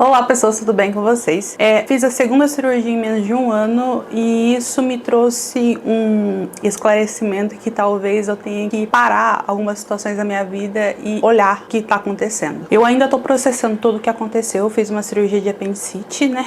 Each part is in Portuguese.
Olá pessoas, tudo bem com vocês? Fiz a segunda cirurgia em menos de um ano e isso me trouxe um esclarecimento que talvez eu tenha que parar algumas situações da minha vida e olhar o que está acontecendo. Eu ainda estou processando tudo o que aconteceu. Eu fiz uma cirurgia de apendicite, né?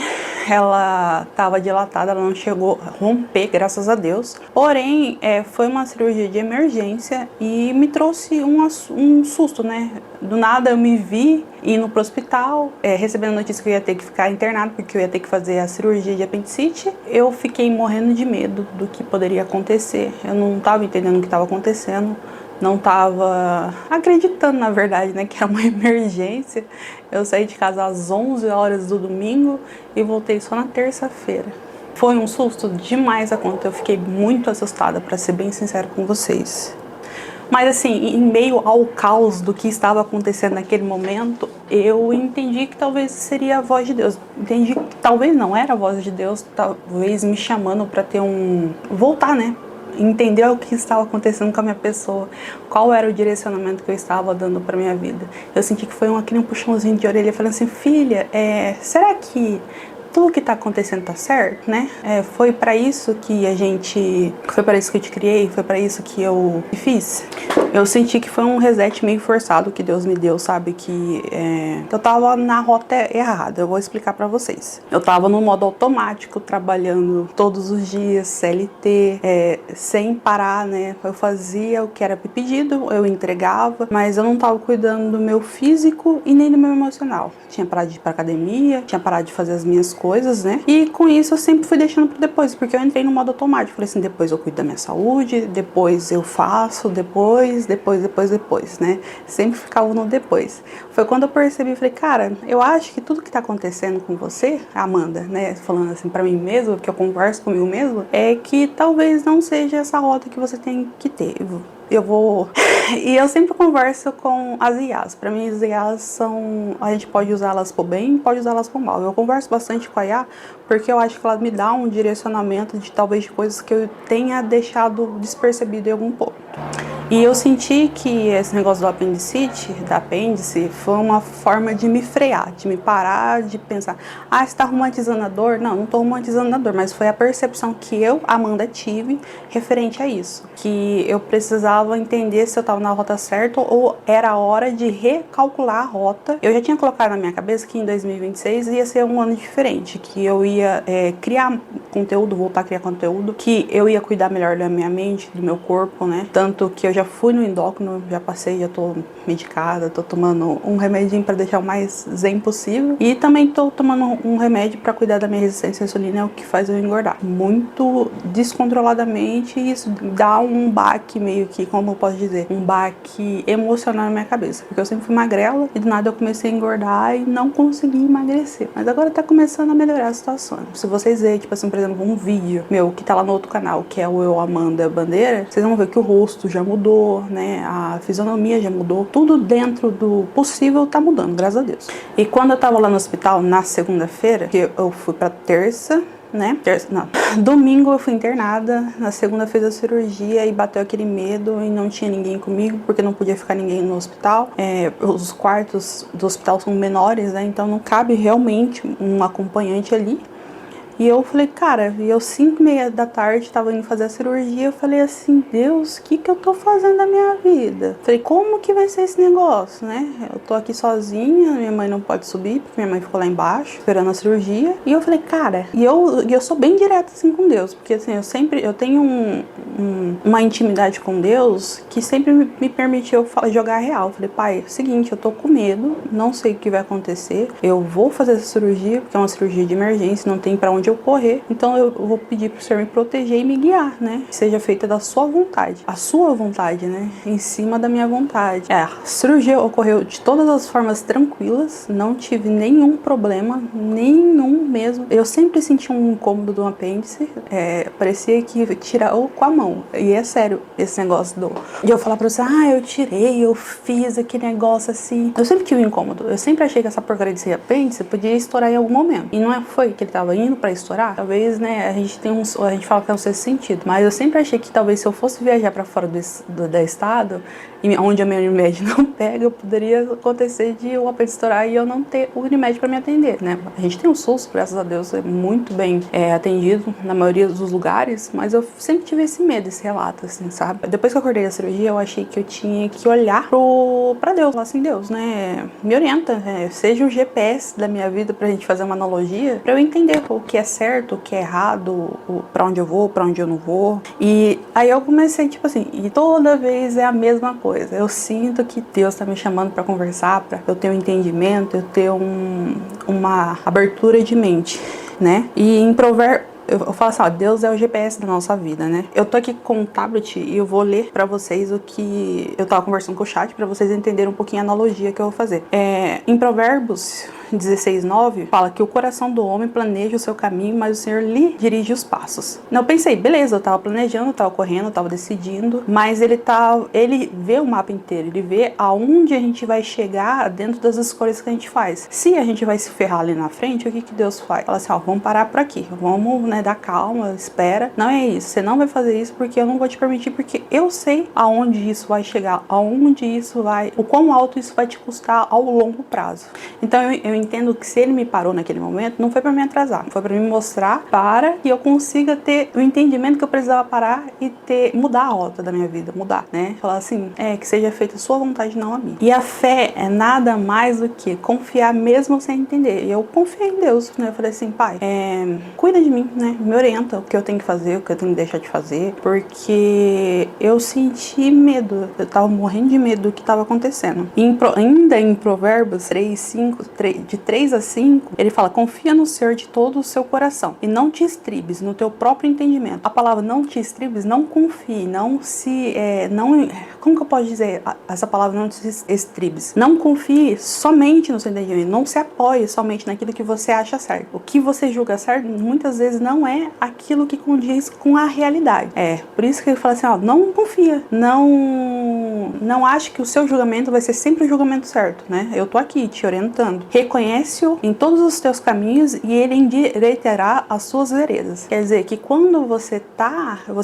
Ela estava dilatada, ela não chegou a romper, graças a Deus. Porém, foi uma cirurgia de emergência e me trouxe um susto, né? Do nada eu me vi indo pro hospital, recebendo a notícia que eu ia ter que ficar internado porque eu ia ter que fazer a cirurgia de apendicite. Eu fiquei morrendo de medo do que poderia acontecer. Eu não estava entendendo o que estava acontecendo, não estava acreditando, na verdade, né, que era uma emergência. Eu saí de casa às 11 horas do domingo e voltei só na terça-feira. Foi um susto demais a conta, eu fiquei muito assustada, para ser bem sincero com vocês. Mas assim, em meio ao caos do que estava acontecendo naquele momento, eu entendi que talvez seria a voz de Deus. Entendi que talvez não era a voz de Deus, talvez me chamando para ter voltar, né? Entender o que estava acontecendo com a minha pessoa, qual era o direcionamento que eu estava dando para minha vida. Eu senti que foi aquele puxãozinho de orelha, falando assim: filha, será que tudo que tá acontecendo tá certo, né? Foi para isso que foi para isso que eu te criei, foi para isso que eu fiz. Eu senti que foi um reset meio forçado que Deus me deu, sabe? Que eu tava na rota errada, eu vou explicar para vocês. Eu tava no modo automático, trabalhando todos os dias, CLT, sem parar, né? Eu fazia o que era pedido, eu entregava, mas eu não tava cuidando do meu físico e nem do meu emocional. Tinha parado de ir pra academia, tinha parado de fazer as minhas coisas, né? E com isso eu sempre fui deixando pra depois, porque eu entrei no modo automático. Falei assim: depois eu cuido da minha saúde, depois eu faço, depois, né? Sempre ficava no depois. Foi quando eu percebi, falei: cara, eu acho que tudo que tá acontecendo com você, Amanda, né? Falando assim pra mim mesma, porque eu converso comigo mesma, é que talvez não seja essa rota que você tem que ter. E eu sempre converso com as IAs. Pra mim, as IAs a gente pode usá-las pro bem, pode usá-las pro mal. Eu converso bastante com a IA porque eu acho que ela me dá um direcionamento de talvez de coisas que eu tenha deixado despercebido em algum ponto. E eu senti que esse negócio do apêndice, foi uma forma de me frear, de me parar, de pensar: ah, você tá romantizando a dor? Não, não tô romantizando a dor, mas foi a percepção que eu, Amanda, tive referente a isso. Que eu precisava entender se eu tava na rota certa ou era a hora de recalcular a rota. Eu já tinha colocado na minha cabeça que em 2026 ia ser um ano diferente, que eu ia criar conteúdo, voltar a criar conteúdo, que eu ia cuidar melhor da minha mente, do meu corpo, né? Tanto que eu já fui no endócrino, já passei, já tô medicada, tô tomando um remedinho para deixar o mais zen possível. E também tô tomando um remédio para cuidar da minha resistência à insulina, é o que faz eu engordar muito descontroladamente, e isso dá um baque meio que, como eu posso dizer, um baque emocional na minha cabeça, porque eu sempre fui magrela e do nada eu comecei a engordar e não consegui emagrecer. Mas agora tá começando a melhorar a situação. Se vocês verem, tipo assim, por exemplo, um vídeo meu que tá lá no outro canal, que é o Eu Amanda Bandeira, vocês vão ver que o rosto já mudou, né? A fisionomia já mudou. Tudo dentro do possível tá mudando, graças a Deus. E quando eu tava lá no hospital, na segunda-feira, que eu fui pra terça, né? Domingo eu fui internada, na segunda fiz a cirurgia e bateu aquele medo e não tinha ninguém comigo, porque não podia ficar ninguém no hospital. Os quartos do hospital são menores, né? Então não cabe realmente um acompanhante ali. E eu falei: cara, e eu 5h30 da tarde tava indo fazer a cirurgia, eu falei assim: Deus, o que eu tô fazendo da minha vida? Falei: como que vai ser esse negócio, né? Eu tô aqui sozinha, minha mãe não pode subir, porque minha mãe ficou lá embaixo, esperando a cirurgia. E eu falei: cara, e eu sou bem direta assim com Deus, porque assim, eu tenho uma intimidade com Deus que sempre me permitiu jogar real. Eu falei: pai, é o seguinte, eu tô com medo, não sei o que vai acontecer, eu vou fazer essa cirurgia, porque é uma cirurgia de emergência, não tem pra onde eu correr, então eu vou pedir pro Senhor me proteger e me guiar, né? Que seja feita da sua vontade, a sua vontade, né? Em cima da minha vontade. A cirurgia ocorreu de todas as formas tranquilas, não tive nenhum problema, nenhum mesmo. Eu sempre senti um incômodo do apêndice, parecia que tirou com a mão. E é sério esse negócio de eu falar pra você: ah, eu tirei, eu fiz aquele negócio assim. Eu sempre tive um incômodo, eu sempre achei que essa porcaria desse apêndice podia estourar em algum momento. E não foi que ele tava indo pra vai estourar? Talvez, né, a gente fala que é um sexto sentido, mas eu sempre achei que talvez se eu fosse viajar pra fora do estado, onde a minha Unimed não pega, poderia acontecer de o apêndice estourar e eu não ter o Unimed pra me atender, né? A gente tem o SUS, graças a Deus, é muito bem atendido na maioria dos lugares, mas eu sempre tive esse medo, esse relato, assim, sabe? Depois que eu acordei da cirurgia, eu achei que eu tinha que olhar pra Deus, falar assim, Deus, né, me orienta, seja o GPS da minha vida pra gente fazer uma analogia, pra eu entender o que é certo, o que é errado, pra onde eu vou, pra onde eu não vou. E aí eu comecei, tipo assim, e toda vez é a mesma coisa. Eu sinto que Deus tá me chamando pra conversar, pra eu ter um entendimento, eu ter uma abertura de mente, né? E em Provérbios, eu falo assim, ó, Deus é o GPS da nossa vida, né? Eu tô aqui com um tablet e eu vou ler pra vocês o que eu tava conversando com o chat, pra vocês entenderem um pouquinho a analogia que eu vou fazer. Em Provérbios 16:9, fala que o coração do homem planeja o seu caminho, mas o Senhor lhe dirige os passos. Eu pensei, beleza, eu tava planejando, eu tava correndo, eu tava decidindo, mas ele vê o mapa inteiro, ele vê aonde a gente vai chegar dentro das escolhas que a gente faz. Se a gente vai se ferrar ali na frente, o que Deus faz? Fala assim, ó, vamos parar por aqui, vamos, né, dar calma, espera. Não é isso, você não vai fazer isso porque eu não vou te permitir, porque eu sei aonde isso vai chegar, aonde isso vai, o quão alto isso vai te custar ao longo prazo. Então eu entendo que se ele me parou naquele momento, não foi para me atrasar, foi para me mostrar para que eu consiga ter o entendimento que eu precisava parar e mudar a rota da minha vida, mudar, né? Falar assim, que seja feita a sua vontade, não a minha. E a fé é nada mais do que confiar mesmo sem entender. E eu confiei em Deus, né? Eu falei assim, pai, cuida de mim, né? Me orienta o que eu tenho que fazer, o que eu tenho que deixar de fazer, porque eu senti medo, eu tava morrendo de medo do que estava acontecendo. Ainda em Provérbios 3 de 3 a 5, ele fala, confia no Senhor de todo o seu coração e não te estribes no teu próprio entendimento. A palavra não te estribes, não confie, como que eu posso dizer essa palavra não te estribes? Não confie somente no seu entendimento, não se apoie somente naquilo que você acha certo. O que você julga certo, muitas vezes não é aquilo que condiz com a realidade. Por isso que ele fala assim, ó, não confia, não ache que o seu julgamento vai ser sempre o julgamento certo, né? Eu tô aqui te orientando. Reconhece-o em todos os teus caminhos e ele endireitará as suas veredas. Quer dizer que quando você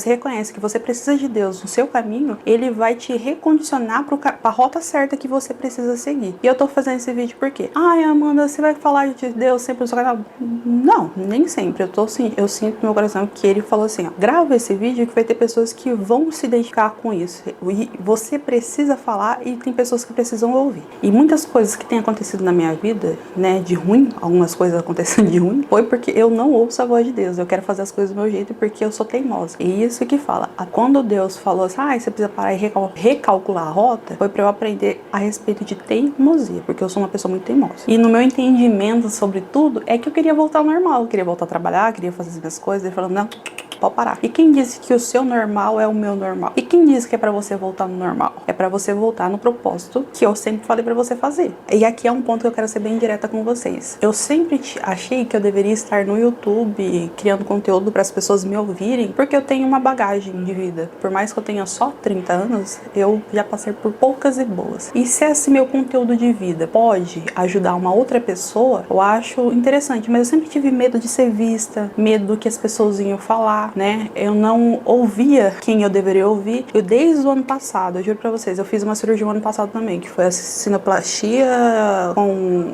reconhece que você precisa de Deus no seu caminho, ele vai te recondicionar para a rota certa que você precisa seguir. E eu tô fazendo esse vídeo por quê? Ai, Amanda, você vai falar de Deus sempre no seu canal? Não, nem sempre. Eu sinto no meu coração que ele falou assim, ó, grava esse vídeo que vai ter pessoas que vão se identificar com isso. E você precisa falar e tem pessoas que precisam ouvir. E muitas coisas que têm acontecido na minha vida, né, de ruim, algumas coisas acontecendo de ruim, foi porque eu não ouço a voz de Deus. Eu quero fazer as coisas do meu jeito porque eu sou teimosa. E isso que fala. Quando Deus falou assim, você precisa parar e recalcular a rota, foi pra eu aprender a respeito de teimosia, porque eu sou uma pessoa muito teimosa. E no meu entendimento sobre tudo, é que eu queria voltar ao normal. Eu queria voltar a trabalhar, queria fazer as minhas coisas. Ele falou, não, pode parar. E quem disse que o seu normal é o meu normal? E quem disse que é pra você voltar no normal? É pra você voltar no propósito que eu sempre falei pra você fazer. E aqui é um ponto que eu quero ser bem direta com vocês. Eu sempre achei que eu deveria estar no YouTube criando conteúdo para as pessoas me ouvirem, porque eu tenho uma bagagem de vida. Por mais que eu tenha só 30 anos, eu já passei por poucas e boas. E se esse meu conteúdo de vida pode ajudar uma outra pessoa, eu acho interessante. Mas eu sempre tive medo de ser vista, medo do que as pessoas iam falar, né? Eu não ouvia quem eu deveria ouvir. Eu desde o ano passado, eu juro pra vocês, eu fiz uma cirurgia no ano passado também, que foi a sinoplastia com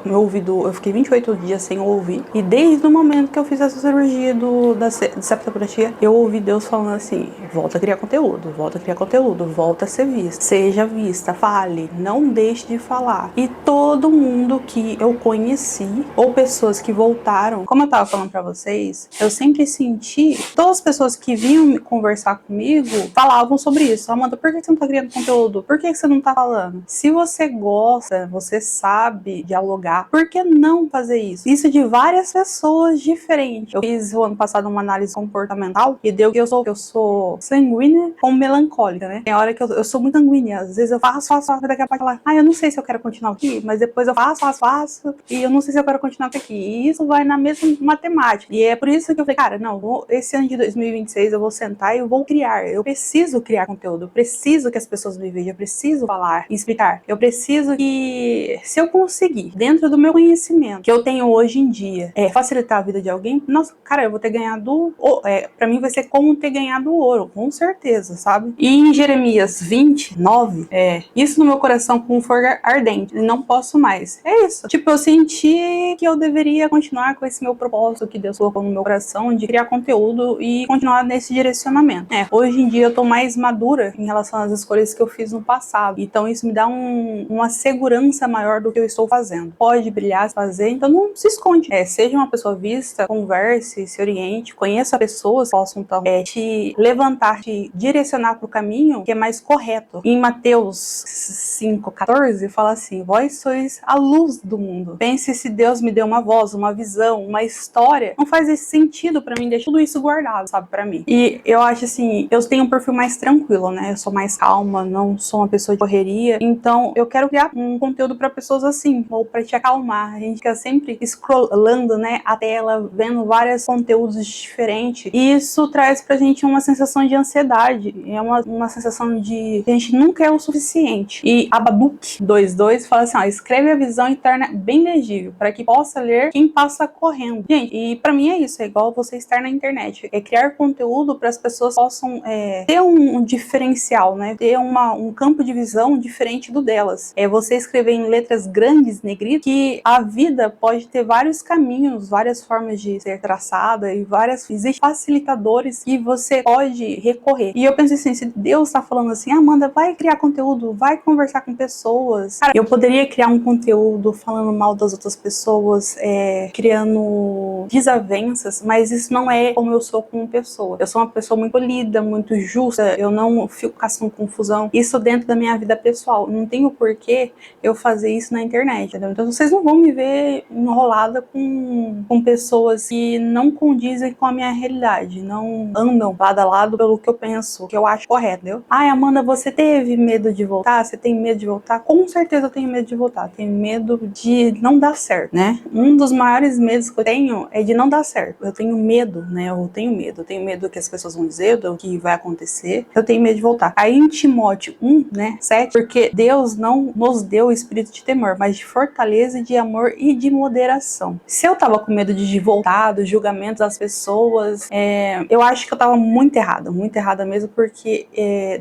meu ouvido, eu fiquei 28 dias sem ouvir. E desde o momento que eu fiz essa cirurgia da septoplastia, eu ouvi Deus falando assim, volta a criar conteúdo, volta a criar conteúdo, volta a ser vista, seja vista, fale, não deixe de falar. E todo mundo que eu conheci, ou pessoas que voltaram, como eu tava falando pra vocês, eu sempre senti, todas as pessoas que vinham me conversar comigo, falavam sobre isso. Amanda, por que você não tá criando conteúdo? Por que você não tá falando? Se você gosta, você sabe dialogar, por que não fazer isso? Isso de várias pessoas diferentes. Eu fiz o ano passado uma análise comportamental e deu que eu sou sanguínea com melancólica, né? Tem hora que eu sou muito sanguínea. Às vezes eu faço, daqui a pouco falar, eu não sei se eu quero continuar aqui, mas depois eu faço, e eu não sei se eu quero continuar aqui. E isso vai na mesma matemática. E é por isso que eu falei, cara, não, esse ano de 2026 eu vou sentar e eu vou criar. Eu preciso criar conteúdo. Eu preciso que as pessoas me vejam, eu preciso falar e explicar. Eu preciso que, se eu conseguir, dentro do meu conhecimento que eu tenho hoje em dia, facilitar a vida de alguém, nossa, cara, eu vou ter ganhado, pra mim vai ser como ter ganhado ouro, com certeza, sabe? E em Jeremias 29, isso no meu coração com fogo ardente, não posso mais. É isso. Tipo, eu senti que eu deveria continuar com esse meu propósito que Deus colocou no meu coração de criar conteúdo e continuar nesse direcionamento. Hoje em dia eu tô mais madura em relação às escolhas que eu fiz no passado. Então isso me dá uma segurança maior do que eu estou fazendo. Pode brilhar, fazer, então não se esconde. Seja uma pessoa vista, converse, se oriente, conheça pessoas que possam então, te levantar, te direcionar para o caminho que é mais correto. Em Mateus 5,14 fala assim: vós sois a luz do mundo. Pense se Deus me deu uma voz, uma visão, uma história. Não faz esse sentido para mim deixar tudo isso guardado, sabe, para mim. E eu acho assim, eu tenho um perfil mais tranquilo, né? Eu sou mais calma, não sou uma pessoa de correria. Então, eu quero criar um conteúdo para pessoas assim, ou para te acalmar. A gente fica sempre scrollando, né, a tela, vendo vários conteúdos diferentes. E isso traz pra gente uma sensação de ansiedade. É uma sensação de que a gente nunca é o suficiente. E Abaduque 2:2 fala assim, escreve a visão e torna bem legível, para que possa ler quem passa correndo. Gente, e pra mim é isso, é igual você estar na internet. É criar conteúdo para as pessoas possam ter um diferencial, né? Ter um campo de visão diferente do delas. É você escrever em letras grandes, negritas, que a vida pode ter vários caminhos, várias formas de ser traçada e existem facilitadores que você pode recorrer. E eu pensei assim, se Deus tá falando assim, Amanda, vai criar conteúdo, vai conversar com pessoas. Cara, eu poderia criar um conteúdo falando mal das outras pessoas, criando desavenças, mas isso não é como eu sou como pessoa. Eu sou uma pessoa muito polida, muito justa, eu não fico caçando confusão. Isso dentro da minha vida pessoal. Não tenho porquê eu fazer isso na internet, entendeu? Então vocês não vão me ver enrolada com pessoas que não condizem com a minha realidade, não andam lado a lado pelo que eu penso, que eu acho correto, entendeu? Ai, Amanda, você teve medo de voltar? Você tem medo de voltar? Com certeza eu tenho medo de voltar. Tenho medo de não dar certo, né? Um dos maiores medos que eu tenho é de não dar certo. Eu tenho medo, né? Eu tenho medo do que as pessoas vão dizer, do que vai acontecer. Eu tenho medo de voltar. Aí em Timóteo 1, né, 7, porque Deus não nos deu o espírito de temor, mas de fortaleza, de amor e de moderação. Se eu tava com medo de voltar, dos julgamentos das pessoas, eu acho que eu tava muito errada mesmo, porque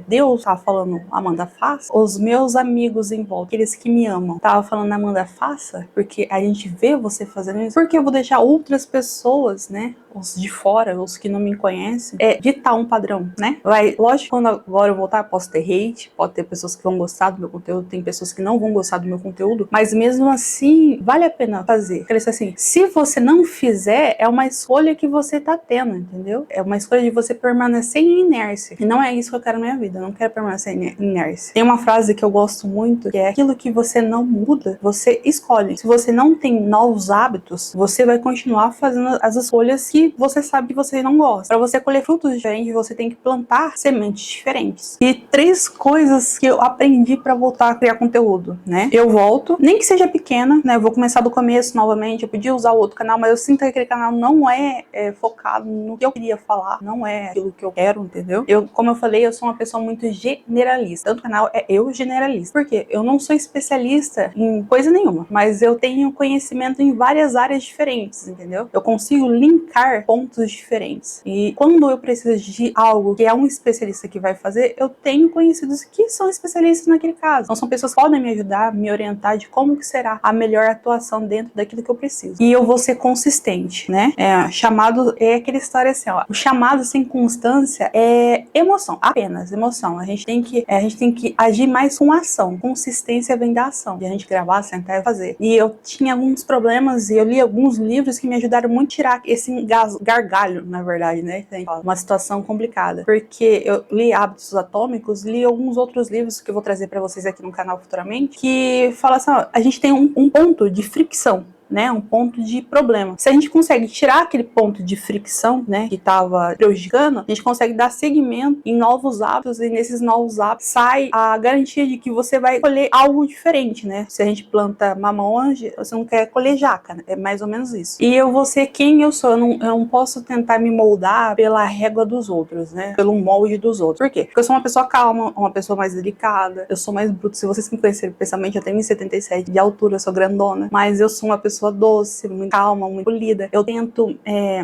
Deus tava falando, Amanda, faça. Os meus amigos em volta, aqueles que me amam, tava falando, Amanda, faça, porque a gente vê você fazendo isso, porque eu vou deixar outras pessoas, né, os de fora, os que não me conhecem, ditar um padrão, né? Lógico que quando agora eu voltar, posso ter hate, pode ter pessoas que vão gostar do meu conteúdo, tem pessoas que não vão gostar do meu conteúdo, mas mesmo assim, vale a pena fazer. Quer dizer assim, se você não fizer, é uma escolha que você tá tendo, entendeu? É uma escolha de você permanecer em inércia. E não é isso que eu quero na minha vida, eu não quero permanecer em inércia. Tem uma frase que eu gosto muito, que é aquilo que você não muda, você escolhe. Se você não tem novos hábitos, você vai continuar fazendo as escolhas que você sabe que você não gosta. Para você colher frutos diferentes, você tem que plantar sementes diferentes. E 3 coisas que eu aprendi para voltar a criar conteúdo, né? Eu volto, nem que seja pequena, né? Eu vou começar do começo novamente. Eu podia usar o outro canal, mas eu sinto que aquele canal não é focado no que eu queria falar, não é aquilo que eu quero, entendeu? Como eu falei, eu sou uma pessoa muito generalista. Tanto canal é eu generalista. Por quê? Eu não sou especialista em coisa nenhuma, mas eu tenho conhecimento em várias áreas diferentes, entendeu? Eu consigo linkar pontos diferentes. E quando eu preciso de algo que é um especialista que vai fazer, eu tenho conhecidos que são especialistas naquele caso. Então são pessoas que podem me ajudar, me orientar de como que será a melhor atuação dentro daquilo que eu preciso. E eu vou ser consistente, né? Chamado é aquela história assim, ó. O chamado sem constância é emoção, apenas emoção. A gente tem que agir mais com ação. Consistência vem da ação. De a gente gravar, sentar e fazer. E eu tinha alguns problemas e eu li alguns livros que me ajudaram muito a tirar esse gargalho, na verdade, né? Uma situação complicada. Porque eu li Hábitos Atômicos, li alguns outros livros que eu vou trazer pra vocês aqui no canal futuramente, que fala assim, ó, a gente tem um ponto de fricção né, um ponto de problema. Se a gente consegue tirar aquele ponto de fricção, né, que estava prejudicando, a gente consegue dar seguimento em novos hábitos, e nesses novos hábitos sai a garantia de que você vai colher algo diferente, né? Se a gente planta mamão hoje, você não quer colher jaca, né? É mais ou menos isso. E eu vou ser quem eu sou, eu não posso tentar me moldar pela régua dos outros, né? Pelo molde dos outros. Por quê? Porque eu sou uma pessoa calma, uma pessoa mais delicada, eu sou mais bruta. Se vocês me conhecerem pessoalmente, eu tenho 1,77 de altura, eu sou grandona, mas eu sou uma pessoa doce, muito calma, muito polida. Eu tento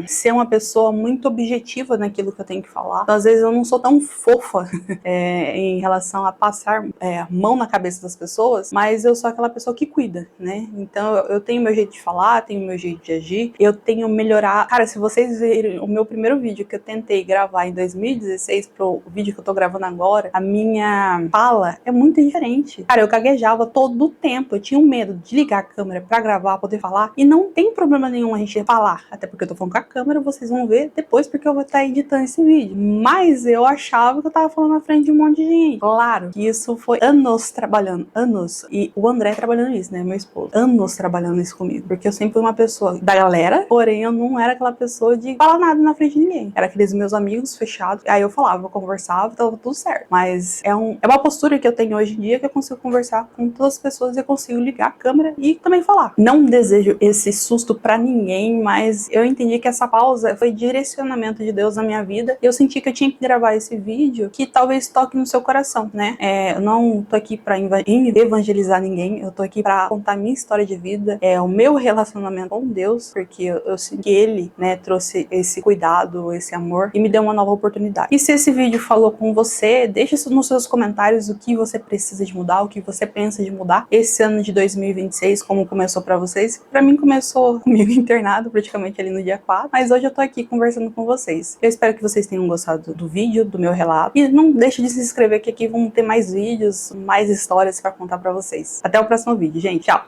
ser uma pessoa muito objetiva naquilo que eu tenho que falar. Então, às vezes eu não sou tão fofa em relação a passar a mão na cabeça das pessoas, mas eu sou aquela pessoa que cuida, né? Então eu tenho meu jeito de falar, tenho meu jeito de agir, eu tenho melhorar. Cara, se vocês verem o meu primeiro vídeo que eu tentei gravar em 2016 pro vídeo que eu tô gravando agora, a minha fala é muito diferente. Cara, eu gaguejava todo o tempo, eu tinha um medo de ligar a câmera pra gravar, poder falar, e não tem problema nenhum a gente falar, até porque eu tô falando com a câmera, vocês vão ver depois porque eu vou estar editando esse vídeo. Mas eu achava que eu tava falando na frente de um monte de gente. Claro que isso foi anos trabalhando, anos. E o André trabalhando nisso, né, meu esposo. Anos trabalhando isso comigo. Porque eu sempre fui uma pessoa da galera, porém eu não era aquela pessoa de falar nada na frente de ninguém. Era aqueles meus amigos fechados. Aí eu falava, eu conversava, tava tudo certo. Mas é uma postura que eu tenho hoje em dia que eu consigo conversar com todas as pessoas e eu consigo ligar a câmera e também falar. Não desejo esse susto pra ninguém, mas eu entendi que essa pausa foi direcionamento de Deus na minha vida. Eu senti que eu tinha que gravar esse vídeo que talvez toque no seu coração, né? Eu não tô aqui pra evangelizar ninguém, eu tô aqui pra contar minha história de vida, o meu relacionamento com Deus, porque eu sinto que Ele, né, trouxe esse cuidado, esse amor e me deu uma nova oportunidade. E se esse vídeo falou com você, deixa nos seus comentários o que você precisa de mudar, o que você pensa de mudar esse ano de 2026, como começou pra vocês. Pra mim começou comigo internado, praticamente ali no dia 4, mas hoje eu tô aqui conversando com vocês. Eu espero que vocês tenham gostado do vídeo, do meu relato, e não deixe de se inscrever que aqui vão ter mais vídeos, mais histórias pra contar pra vocês. Até o próximo vídeo, gente. Tchau!